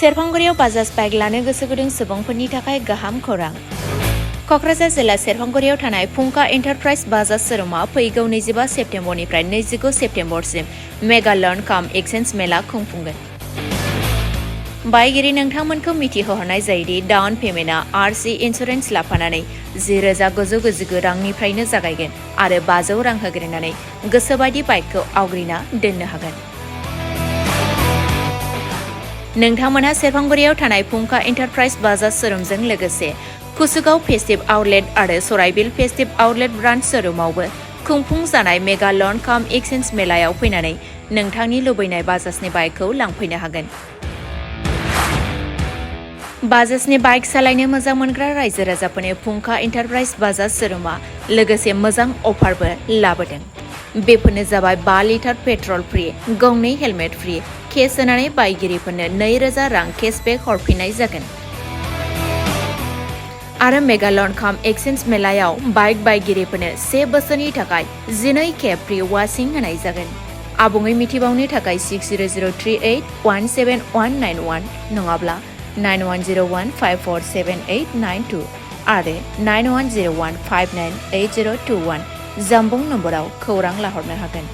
सेरफांगुरियाव Bajaj bike लानो गोसो गुदुं सुबुंफोरनि थाखाय गाहाम खौरां। क'क्राझार जिल्ला सेरफांगुरियाव थानाय फुंखा एन्टारप्राइज बाजाज श'रुमआ फैगौ 25 सेप्तेम्बरनिफ्राय 29 सेप्तेम्बरसिम मेगा लर्न काम एक्सचेन्ज मेला खुंफुंगोन। बायगिरि नोंथांमोनखौ मिथिहोहरनाय जायोदि डाउन पेमेन्टआ आरसि इन्सुरेन्स लाफानानै 10,999 रांनिफ्रायनो जागायगोन आरो 500 रां होग्रोनानै गोसोबायदि बाइकखौ आवग्रिना दोननो हागोन। नोंथांमोनहा सेरफांगुरियाव थानाय फुंखा एन्टारप्राइज बाजाज श'रुमजों लोगोसे कुसुगाव फेस्टिभ आउटलेट आरो सराइबिल फेस्टिभ आउटलेट ब्रान्च श'रुमावबो खुंफुंजानाय मेगा लर्न काम एक्सचेन्ज मेलायाव फैनानै नोंथांनि लुबैनाय बाजाजनि बाइकखौ लांफैनो हागोन। बाजाजनि बाइक सालायनो मोजां मोनग्रा रायजो राजाफोरनो फुंखा एन्टारप्राइज बाजाज श'रुमआ लोगोसे मोजां अफारबो लाबोदों। बेफोरनो जाबाय 5 लिटार पेट्रल फ्रि, गंनै हेलमेट फ्रि, केस होनानै बायगिरिफोरनो 2,000 रां केसबेक हरफिननाय जागोन। आरो मेगा लर्न काम एक्सचेन्ज मेलायाव बाइक बायगिरिफोरनो 1 बोसोरनि थाखाय 12 खेब फ्रि वाशिं होनाय जागोन। आबुङै मिथिबावनो थाखाय 6003817191 नङाब्ला 9101547892 आरो 9101598021 जानबुं नम्बराव खौरां लाहरनो हागोन।